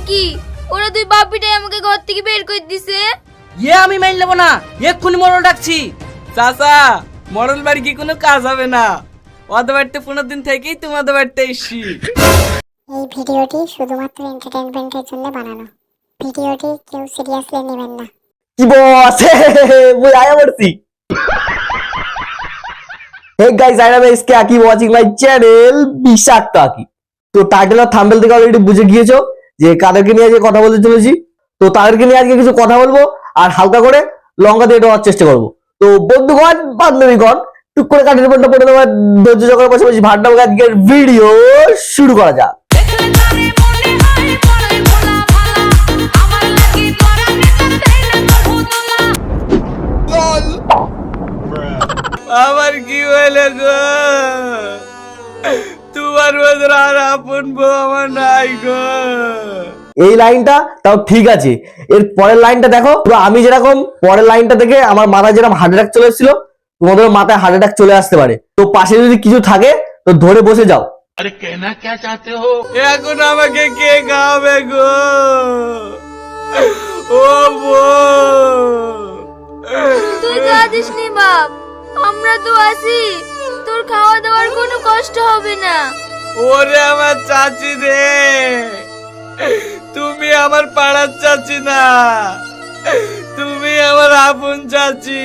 নাকি ওরা দুই বাপিটাই আমাকে ঘর থেকে বের করে দিছে? আমি মাইন নেবো না, এক্ষুনি মরল ডাকছি। চাচা, মরল বাড়ি কি কোনো কাজ হবে না? ওদের বাড়িতে 15 দিন থেকেই তোমাদের বাড়িতে এসছি। এই ভিডিওটি শুধুমাত্র এন্টারটেইনমেন্টের জন্য বানানো। ভিডিওটি কেউ সিরিয়াসলি নেবেন না। কি বস মুই আয়া পড়ছি। Hey guys, I am SK Aki watching my channel বিষাক্ত আকি। তো টাইটেল আর থাম্বনেল থেকে অলরেডি বুঝে গিয়েছো যে কাদেরকে নিয়ে আজকে কথা বলতে চলেছি। তো তাদেরকে নিয়ে আজকে কিছু কথা বলবো আর হালকা করে লঙ্কা দিয়ে দেওয়ার চেষ্টা করবো। তো বন্ধুগণ বান্ধবীগণ টুক করে কাঠের উপরটা পড়ে দেওয়ার ধৈর্য জোগাড় পাশাপাশি ভাট্টা আজকের ভিডিও শুরু করা যাক। আমার কি হইলে গো? তোমার মধ্যে আর আপন বউ আমার নাই গো। এই লাইনটা তাও ঠিক আছে, এর পরের লাইনটা দেখো। পুরো আমি যেরকম পরের লাইনটা দেখে আমার মাথায় যেরকম হার্ট অ্যাটাক চলে এসেছিল, তোমাদের মাথায় হার্ট অ্যাটাক চলে আসতে পারে। তো পাশে যদি কিছু থাকে তো ধরে বসে যাও। अरे कहना क्या चाहते हो? এখন আমাকে কে খাওয়াবে গো? ও বউ, তুই কাঁদিস নি বাপ, আমরা তো আছি, তোর খাওয়া দাওয়ার কোনো কষ্ট হবে না। ওরে আমার চাচি রে, তুমি আমার পাড়ার চাচি না, তুমি আমার আপন চাচি।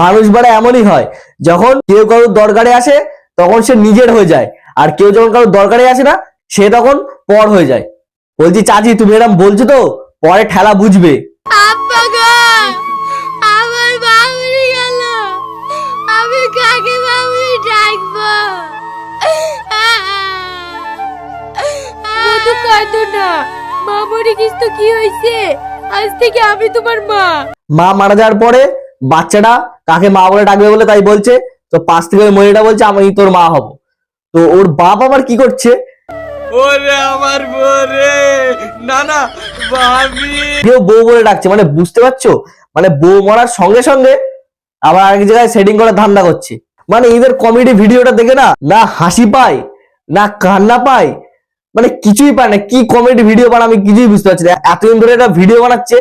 মানুষ বাড়া এমনই হয়, যখন কেউ কারোর দরকারে আসে তখন সে নিজের হয়ে যায়, আর কেউ যখন কারোর দরকারে আসে না সে তখন পর হয়ে যায়। বলছি চাচি তুমি এরকম বলছো তো পরে ঠেলা বুঝবে। আব্বা গো, আমার বাবুরি গেল, আমি কাকে বাবুরি ডাকবো? মধু কাঁদো না, মা মরে গেছে তো কি হয়েছে? আজ থেকে আমি তোমার মা। মা মারা যাওয়ার পরে বাচ্চাটা কাকে মা বলে ডাকবে বলে তাই বলছে, তো পাশ থেকে ওই মহিলাটা বলছে আমি তোর মা হব। তো ওর বাপ আবার কি করছে, ওরে আমার বউ রে, না না ভাবি, কেউ বউ বলে ডাকছে, মানে বুঝতে পারছো, মানে বউ মরার সঙ্গে সঙ্গে আবার আরেক জায়গায় সেটিং করার ধান্দা করছে। মানে এদের কমেডি ভিডিওটা দেখে না না হাসি পায় না কান্না পায়, মানে কিছুই পায় না। কি কমেডি ভিডিও বানায় আমি কিছুই বুঝতে পারছি না। এতদিন ধরে একটা ভিডিও বানাচ্ছে,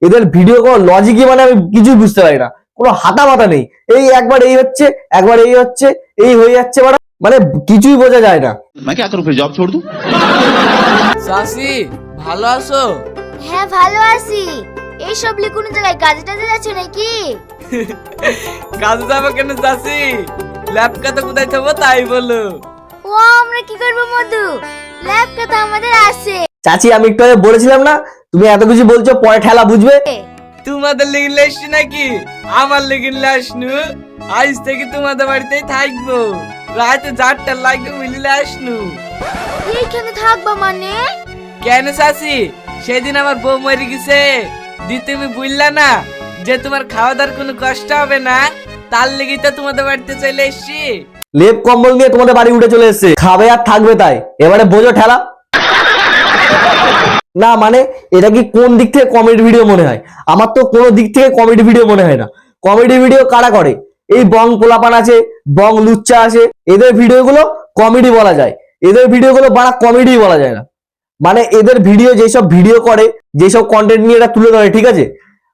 এদের ভিডিও কোনো লজিকই মানে আমি কিছুই বুঝতে পারি না, কোনো হাতা মাথা নেই। এই একবার এই হচ্ছে, একবার এই হচ্ছে, এই হয়ে যাচ্ছে, মানে কিছুই বোঝা যায় না। मैं क्या करूं फिर जॉब छोड़ दूं? চাচি ভালো আছো? হ্যাঁ ভালো আছি। এই সব কোন জায়গায় কাজে টাজে যাচ্ছ নাকি? কাজে যাবো কেন চাচি, ল্যাব কাতে কোথায় থাকবো তাই বলো। ও আমরা কি করবো মধু, ল্যাব কথা আমাদের আছে। চাচি আমি একটু আগে বলেছিলাম না, তুমি এত কিছু বলছো পরে ঠেলা বুঝবে। তোমাদের লেগে লেসছি নাকি? আমার লেগে লাসনু, আজ থেকে তোমাদের বাড়িতেই থাকবো, রাতে 4টা লাগবে মিলিলে আসনু। এইখানে থাকবা মানে? কেন চাচি, সেদিন আমার বউ মরে গেছে দি, তুমি বুঝলা না যে তোমার খাওয়া দাওয়ার কোনো কষ্ট হবে না, তার লেগে তো তোমাদের বাড়িতে চলে এসছি। লেপ কম্বল নিয়ে তোমাদের বাড়ি উঠে চলে এসেছে, খাবে আর থাকবে তাই, এবারে বোঝো ঠেলা। না মানে এটা কি কোন দিক থেকে কমেডি ভিডিও মনে হয়? আমার তো কোনো দিক থেকে কমেডি ভিডিও মনে হয় না। কমেডি ভিডিও কারা করে? এই বং পোলাপান আছে, বং লুচ্চা আছে, এদের ভিডিওগুলো কমেডি বলা যায়, এদের ভিডিওগুলো বাড়া কমেডি বলা যায় না। মানে এদের ভিডিও যেসব ভিডিও করে, যেসব কন্টেন্ট নিয়ে এরা তুলে ধরে, ঠিক আছে,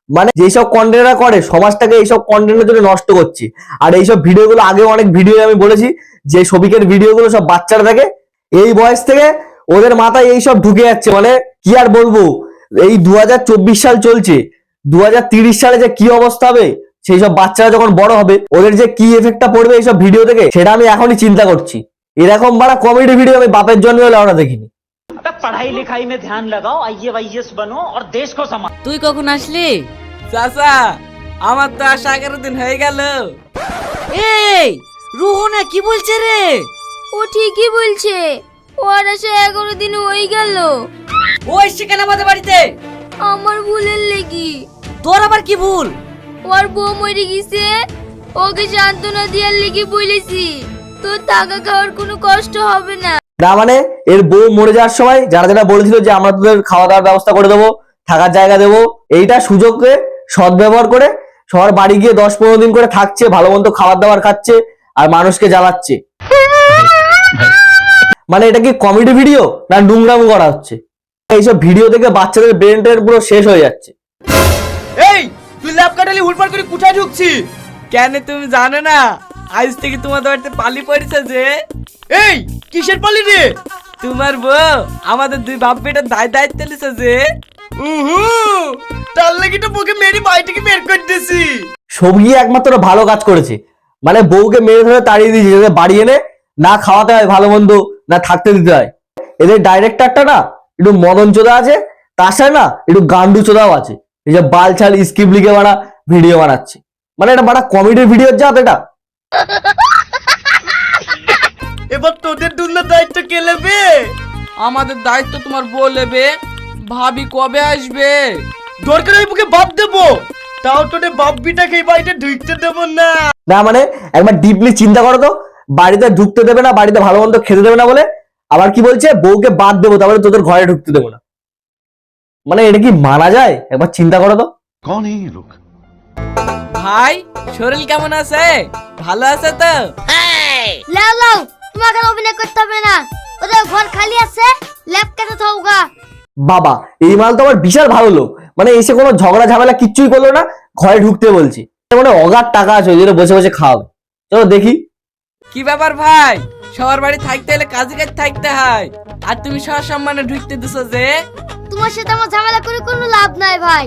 মানে যেসব কন্টেন্ট এরা করে সমাজটাকে এইসব কন্টেন্টের জন্য নষ্ট করছে। আর এইসব ভিডিওগুলো আগে অনেক ভিডিও আমি বলেছি যে সবিকের ভিডিওগুলো সব বাচ্চারা দেখে, এই বয়স থেকে ওদের মাথায় এইসব ঢুকে যাচ্ছে। মানে কি আর বলবো, এই 2024 সাল চলছে, 2030 সালে যে কি অবস্থা হবে, সেই সব বাচ্চারা যখন বড় হবে ওদের যে কি এফেক্টটা পড়বে এইসব ভিডিও থেকে, সেটা আমি এখনই চিন্তা করছি। এরকম বাড়া কমেডি ভিডিও আমি বাপের জন্মে হলে আমরা দেখিনি। पढ़ाई लिखाई में ध्यान लगाओ, आईएएस बनो और देश को संभालो। তুই কখন আসলি? চাচা আমার তো আসা 11 দিন হয়ে গেল। এই রোহনা কি বলছে রে? ও ঠিকই বলছে, ওর আসা 11 দিন হয়ে গেল। ও এসছে কেন আমাদের বাড়িতে? আমার ভুলের লেগি। তোর আবার কি ভুল? ওর বউ মরে গেছে, ওকে সান্ত্বনা দেওয়ার লেগে বলেছি তোর থাকা খাওয়ার কোনো কষ্ট হবে না। না মানে এর বউ মরে যাওয়ার সময় যারা যারা বলেছিল যে আমরা তোদের খাওয়া দাওয়ার ব্যবস্থা করে দেবো, থাকার জায়গা দেবো, এইটা সুযোগকে সদ্ব্যবহার করে সবার বাড়ি গিয়ে 10-15 দিন করে থাকছে, ভালো মন্দ খাবার দাবার খাচ্ছে আর মানুষকে জ্বালাচ্ছে। মানে এটা কি কমেডি ভিডিও না নোংরামো করা হচ্ছে? এইসব ভিডিও দেখে বাচ্চাদের ব্রেন ট্রেন পুরো শেষ হয়ে যাচ্ছে। এই তুই ল্যাব কাটালি হুড়পাড় করে কোথায় ঢুকছি? কেন তুমি জানো না আজ থেকে তোমাদের বাড়িতে পালি পড়েছে যে? এই কিসের পালি রে? তোমার বউ আমাদের দুই বাপ বেটার দায়িত্ব নিছে যে। তার লাগি তো বউকে মেরে বাড়ি থেকে বের করে দিয়েছি। সবই একমাত্র ভালো কাজ করেছে, মানে বউকে মেরে ধরে তাড়িয়ে দিয়েছে যাতে বাড়ি এনে না খাওয়াতে হয় ভালো মন্দ, না থাকতে দিতে হয়। এদের ডাইরেক্টরটা না একটু মদন চোদা আছে, তার সাথে না একটু গান্ডু চোদাও আছে। এই যে বালছাল স্ক্রিপ্ট লিখে বানা ভিডিও বানাচ্ছে, মানে এটা বাড়া কমেডির ভিডিও জাত এটা। এবার তোদের দুনিয়ার দায়িত্ব কে নেবে? আমাদের দায়িত্ব তোমার বউ নেবে। ভাবি কবে আসবে? দরকার হয় বুকে বাপ দেবো, তাও তোদের বাপ বিটাকে এই বাড়িতে ঢুকতে দেবো না। না মানে একবার ডিপলি চিন্তা করো তো, বাড়িতে ঢুকতে দেবে না, বাড়িতে ভালো মন্দ খেতে দেবে না বলে আবার কি বলছে বউকে বাদ দেবো, তারপরে তোদের ঘরে ঢুকতে দেবো না। মানে এটা কি মানা যায়? একবার চিন্তা করো তো। कौन है ये लोग? ভাই শরীর কেমন আছে? ভালো আছে তো? লাও লাও, তোমাকে আর অভিনয় করতে হবে না। ওদের ঘর খালি আছে, ল্যাব কেটে থাকুগা। বাবা এই মাল তো আমার বিশাল ভালো লোক, মানে এসে কোনো ঝগড়া ঝামেলা কিচ্ছুই করলো না, ঘরে ঢুকতে বলছি। মানে অগাধ টাকা আছে, ওই জন্য বসে বসে খাওয়াবে। চলো দেখি। কি ব্যাপার ভাই, সবার বাড়ি থাকতে হলে কাজে কাজ থাকতে হয়, আর তুমি সসম্মানে ঢুকতে দিছো যে? তোমার সাথে আমার ঝামেলা করে কোনো লাভ নাই ভাই।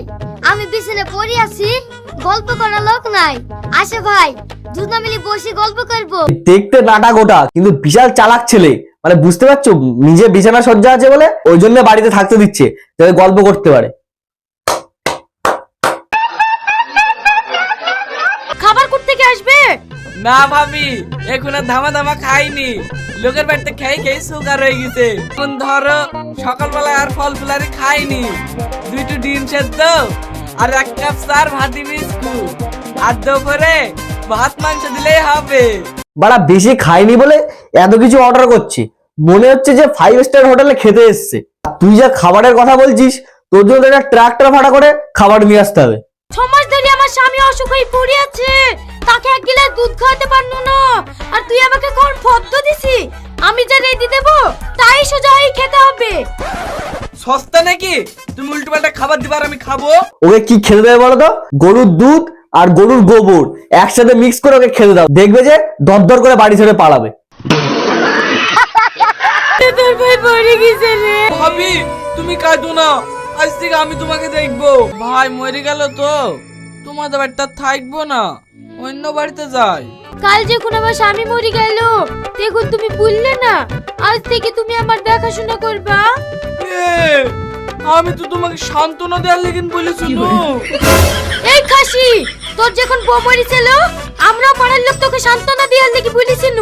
আমি বিছানে পড়ে আছি, গল্প করার লোক নাই। আসে ভাই, দুজনে মিলে বসে গল্প করব। দেখতে নাটা গোটা কিন্তু বিশাল চালাক ছেলে, মানে বুঝতে পারছো, নিজে বিছানা সজ্জা আছে বলে ওই জন্য বাড়িতে থাকতে দিচ্ছে যাতে গল্প করতে পারে। খাবার কোথা থেকে আসবে? না ভাবি, এখন আর ধামা ধামা খাইনি, লোকের বাড়িতে খেয়ে খেয়ে সুগার হয়ে গেছে। এখন ধরো সকালবেলা আর ফল ফুলারি খাইনি, দুইটো ডিম সেদ্ধ আর এক কাপ চার ভাতি বিস্কুট, আর দুপুরে ভাত মাংস দিলেই হবে। বাড়া বেশি খাইনি বলে এত কিছু অর্ডার করছে, মনে হচ্ছে যে 5 স্টার হোটেলে খেতে এসছে। তুই যা খাবারের কথা বলছিস, তোর জন্য একটা ট্রাক্টর ভাড়া করে খাবার নিয়ে আসতে হবে। 6 মাস ধরে আমার স্বামী অসুখ হয়ে পড়ে আছে, তাকে এক গ্লাস দুধ খাওয়াতে পারলো না, আর তুই আমাকে কোন ফদ্দ দিছি? আমি যা রেডি দেব তাই সোজা হয়ে খেতে হবে। সস্তা নাকি তুমি উল্টো পাল্টা খাবার দিবার আমি খাবো? ওকে কি খেতে দেবে বলো তো? গরুর দুধ আর গরুর গোবর একসাথে মিক্স করে ওকে খেতে দাও, দেখবে যে দরদর করে বাড়ি ছেড়ে পালাবে। তোর ভাই পড়ে গেছে রে। ভাবি তুমি কাঁদো না, আজ থেকে আমি তোমাকে দেখবো। ভাই মরে গেল তো তোমাদের বাড়িতে আর থাকবো না, অন্য বাড়িতে যাই। কাল যখন আমার স্বামী মরে গেল, দেখুন তুমি ভুললে না, আজ থেকে তুমি আমার দেখাশোনা করবা। আমি তো তোমাকে সান্ত্বনা দেওয়ার লেগেন বলেছিল। এই খাসি, তোর যখন বউ মরেছিল আমরা পাড়ার লোক তোকে সান্ত্বনা দেওয়ার লেগে বলেছিল,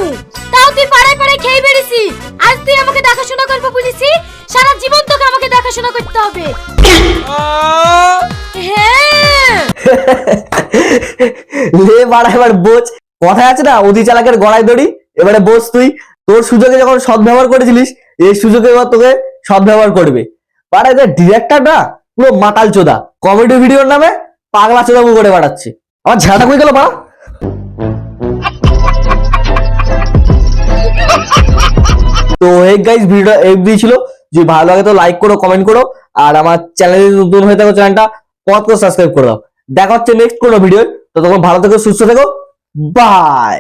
তাও তুই পাড়ায় পাড়ায় খেয়ে বেরিয়েছি। আজ তুই আমাকে দেখাশোনা করবো বলেছি, সারা জীবন তোকে আমাকে দেখাশোনা করতে হবে। হ্যাঁ লে বাড়া এবার বোঝ, কথায় আছে না অতি চালাকের গড়াই দড়ি। এবারে বোঝ তুই, তোর সুযোগে যখন সদ্ব্যবহার করেছিলিস, এই সুযোগে এবার তোকে সদ্ব্যবহার করবে। বাড়া এদের ডিরেক্টর না পুরো মাতাল চোদা, কমেডি ভিডিওর নামে পাগলা চোদাবু করে বাড়াচ্ছে। আমার ঝাড়া কই গেল বাড়া? তো এই গাইস ভিডিওটা এই ছিল, যদি ভালো লাগে তো লাইক করো, কমেন্ট করো, আর আমার চ্যানেলে নতুন হয়ে থাকো চ্যানেলটা পথ করে সাবস্ক্রাইব করে দাও। দেখা হচ্ছে নেক্সট কোনো ভিডিও, তো তখন ভালো থেকো, সুস্থ থেকো, বাই।